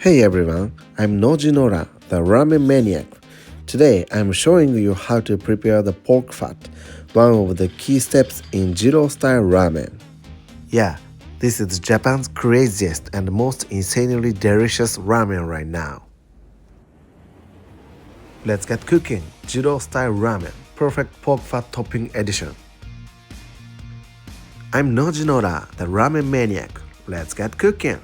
Hey everyone, I'm Nojinora, the ramen maniac. Today I'm showing you how to prepare the pork fat, one of the key steps in Jiro-Style Ramen. Yeah, this is Japan's craziest and most insanely delicious ramen right now. Let's get cooking. Jiro-Style Ramen, perfect pork fat topping edition. I'm Nojinora, the ramen maniac. Let's get cooking.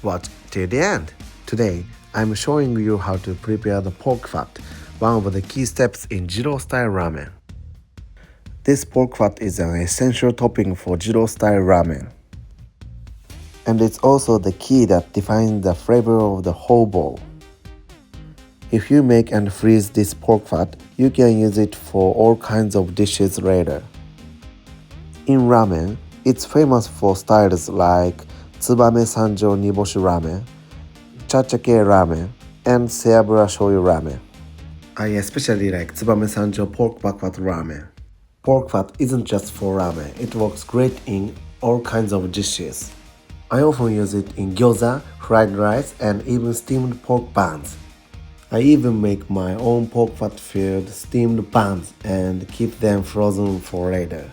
Watch till the end. Today, I'm showing you how to prepare the pork fat, one of the key steps in Jiro-Style Ramen. This pork fat is an essential topping for Jiro-Style Ramen. And it's also the key that defines the flavor of the whole bowl. If you make and freeze this pork fat, you can use it for all kinds of dishes later. In ramen, it's famous for styles like Tsubame Sanjo Niboshi Ramen, Chachake Ramen, and Abura Shoyu Ramen. I especially like Tsubame Sanjo pork backfat ramen. Pork fat isn't just for ramen, it works great in all kinds of dishes. I often use it in gyoza, fried rice, and even steamed pork buns. I even make my own pork fat filled steamed buns and keep them frozen for later.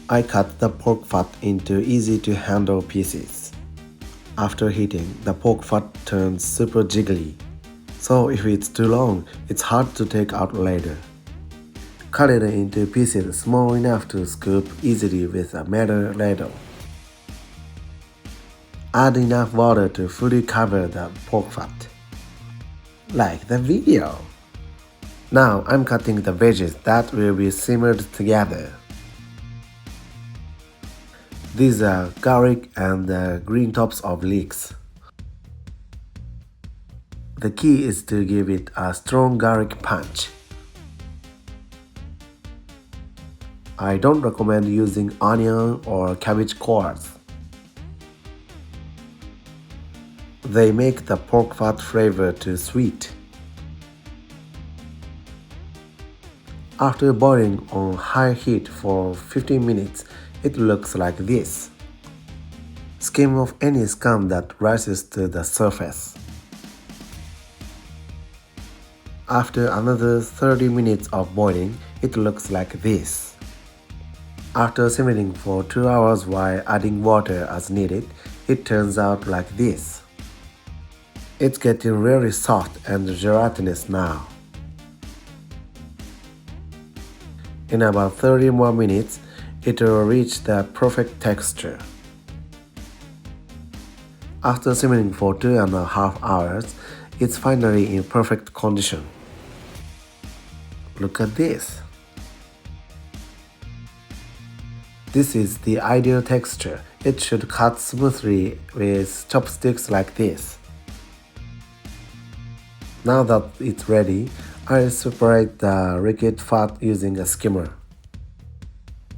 I cut the pork fat into easy to handle pieces. After heating, the pork fat turns super jiggly, so if it's too long, it's hard to take out later. Cut it into pieces small enough to scoop easily with a metal ladle. Add enough water to fully cover the pork fat. Like the video. Now I'm cutting the veggies that will be simmered together. These are garlic and the green tops of leeks. The key is to give it a strong garlic punch. I don't recommend using onion or cabbage cores. They make the pork fat flavor too sweet. After boiling on high heat for 15 minutes, it looks like this. Skim off any scum that rises to the surface. After another 30 minutes of boiling, it looks like this. After simmering for 2 hours while adding water as needed, it turns out like this. It's getting really soft and gelatinous now. In about 30 more minutes, it will reach the perfect texture. After simmering for 2.5 hours, it's finally in perfect condition. Look at this. This is the ideal texture. It should cut smoothly with chopsticks like this. Now that it's ready, I'll separate the liquid fat using a skimmer.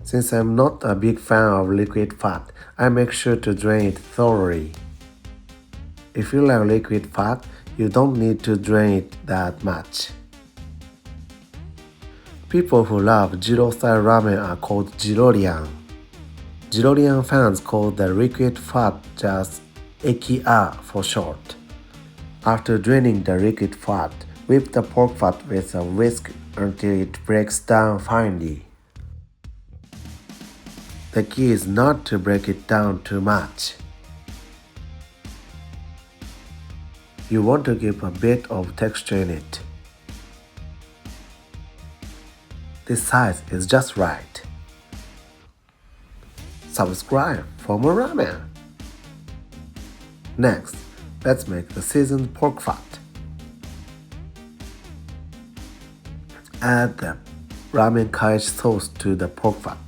Since I'm not a big fan of liquid fat, I make sure to drain it thoroughly. If you like liquid fat, you don't need to drain it that much. People who love Jiro-Style Ramen are called Jirorian. Jirorian fans call the liquid fat just Eki-a for short. After draining the liquid fat, whip the pork fat with a whisk until it breaks down finely. The key is not to break it down too much. You want to keep a bit of texture in it. This size is just right. Subscribe for more ramen. Next, let's make the seasoned pork fat. Add the ramen kaeshi sauce to the pork fat.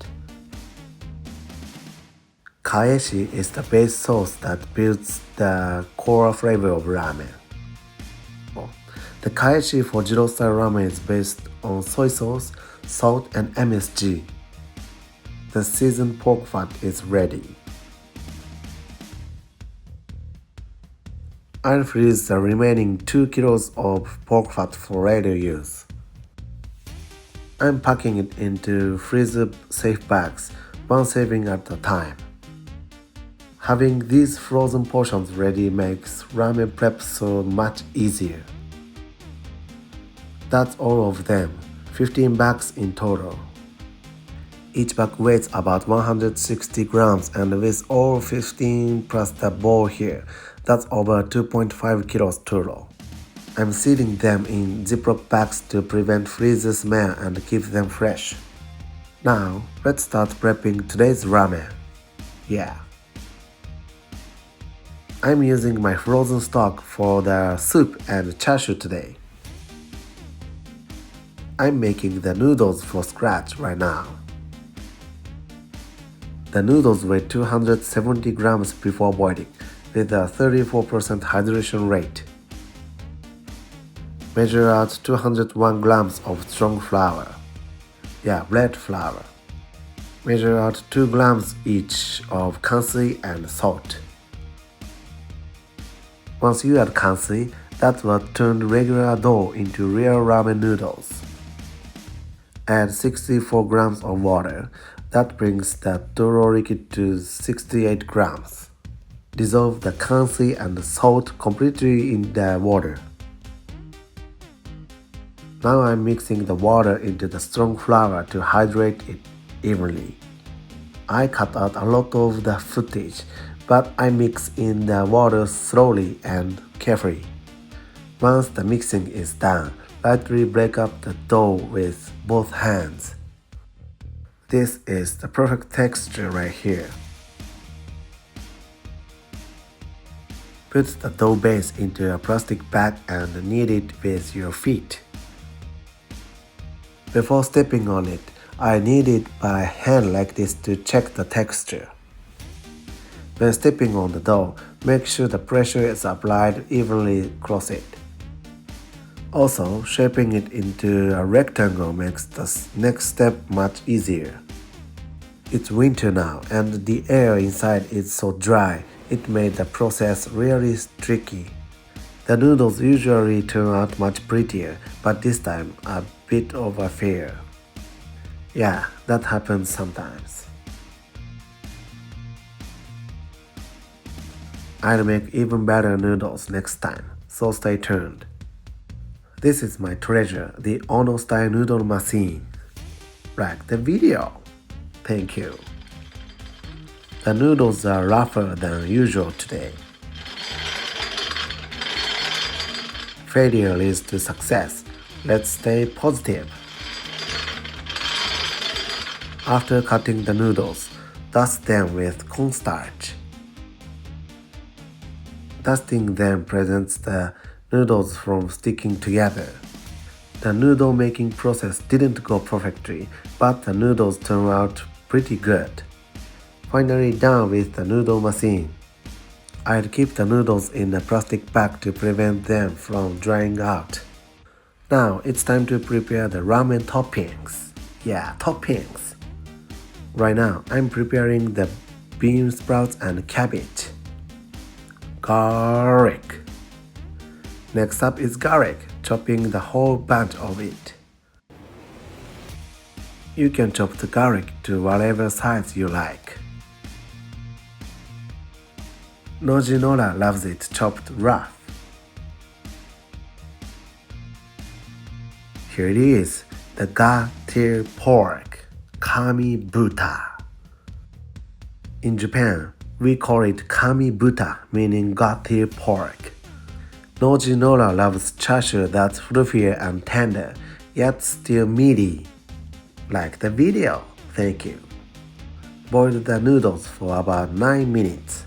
Kaeshi is the base sauce that builds the core flavor of ramen. The kaeshi for Jiro-Style Ramen is based on soy sauce, salt, and MSG. The seasoned pork fat is ready. I'll freeze the remaining 2 kilos of pork fat for later use. I'm packing it into freezer-safe bags, one serving at a time. Having these frozen portions ready makes ramen prep so much easier. That's all of them, 15 bags in total. Each bag weighs about 160 grams and with all 15 plus the bowl here, that's over 2.5 kilos total. I'm sealing them in Ziploc bags to prevent freezer smell and keep them fresh. Now, let's start prepping today's ramen. Yeah. I'm using my frozen stock for the soup and chashu today. I'm making the noodles from scratch right now. The noodles weigh 270 grams before boiling, with a 34% hydration rate. Measure out 201 grams of strong flour. Red flour. Measure out 2 grams each of kansi and salt. Once you add kansi, that's what turned regular dough into real ramen noodles. Add 64 grams of water. That brings the total liquid to 68 grams. Dissolve the kansi and salt completely in the water. Now I'm mixing the water into the strong flour to hydrate it evenly. I cut out a lot of the footage, but I mix in the water slowly and carefully. Once the mixing is done, lightly break up the dough with both hands. This is the perfect texture right here. Put the dough base into a plastic bag and knead it with your feet. Before stepping on it, I knead it by hand like this to check the texture. When stepping on the dough, make sure the pressure is applied evenly across it. Also, shaping it into a rectangle makes the next step much easier. It's winter now and the air inside is so dry, it made the process really tricky. The noodles usually turn out much prettier, but this time a bit of a fair. Yeah, that happens sometimes. I'll make even better noodles next time, so stay tuned. This is my treasure, the Jiro-Style noodle machine. Like the video. Thank you. The noodles are rougher than usual today. Failure leads to success. Let's stay positive. After cutting the noodles, dust them with cornstarch. Dusting them prevents the noodles from sticking together. The noodle making process didn't go perfectly, but the noodles turned out pretty good. Finally done with the noodle machine. I'll keep the noodles in a plastic bag to prevent them from drying out. Now it's time to prepare the ramen toppings. Toppings. Right now I'm preparing the bean sprouts and cabbage. Garlic. Next up is garlic, chopping the whole bunch of it. You can chop the garlic to whatever size you like. Nojinora loves it chopped rough. Here it is, the ga-tier pork, kami buta. In Japan, we call it kami buta, meaning ga-tier pork. Nojinora loves chashu that's fluffier and tender, yet still meaty. Like the video, thank you. Boil the noodles for about 9 minutes.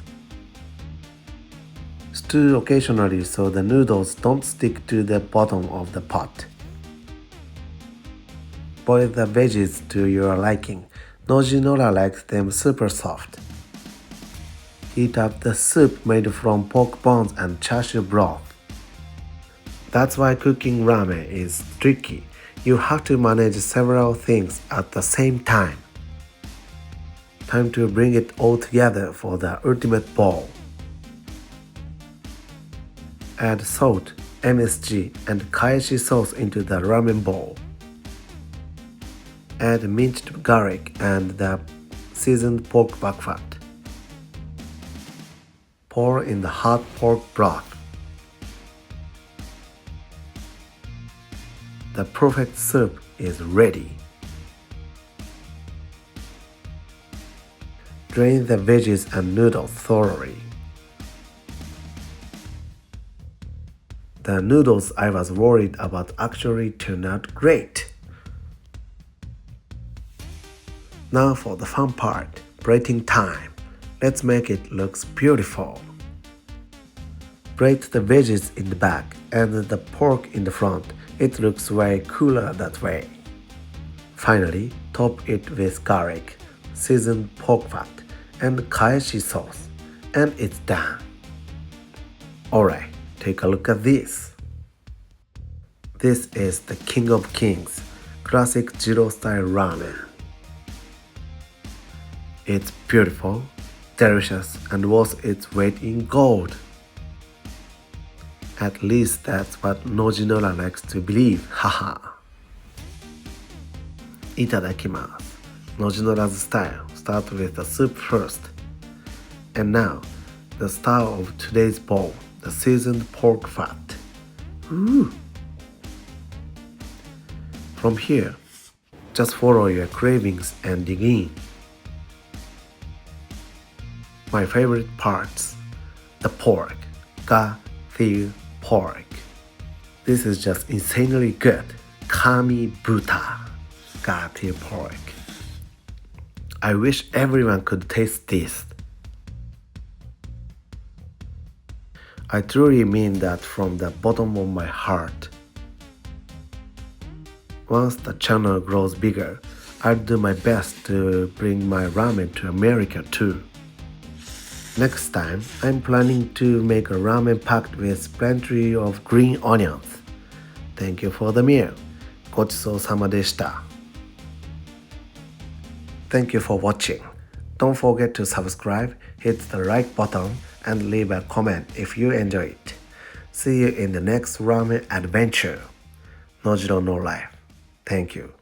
Stir occasionally so the noodles don't stick to the bottom of the pot. Boil the veggies to your liking. Nojinora likes them super soft. Heat up the soup made from pork bones and chashu broth. That's why cooking ramen is tricky. You have to manage several things at the same time. Time to bring it all together for the ultimate bowl. Add salt, MSG, and kaeshi sauce into the ramen bowl. Add minced garlic and the seasoned pork buckfat. Pour in the hot pork broth. The perfect soup is ready. Drain the veggies and noodles thoroughly. The noodles I was worried about actually turned out great. Now for the fun part, plating time. Let's make it look beautiful. Plate the veggies in the back and the pork in the front. It looks way cooler that way. Finally, top it with garlic, seasoned pork fat, and kaeshi sauce, and it's done. Alright, take a look at this. This is the King of Kings, classic Jiro-Style Ramen. It's beautiful, delicious, and worth its weight in gold. At least that's what Nojinora likes to believe, haha. Itadakimasu. Nojinora's style. Start with the soup first. And now, the star of today's bowl, the seasoned pork fat. Ooh. From here, just follow your cravings and dig in. My favorite parts, the pork, ga-thiu pork. This is just insanely good. Kami buta, ga-thiu pork. I wish everyone could taste this. I truly mean that from the bottom of my heart. Once the channel grows bigger, I'll do my best to bring my ramen to America too. Next time, I'm planning to make a ramen packed with plenty of green onions. Thank you for the meal. ごちそうさまでした. Thank you for watching. Don't forget to subscribe, hit the like button, and leave a comment if you enjoy it. See you in the next ramen adventure. Nojiro no life. Thank you.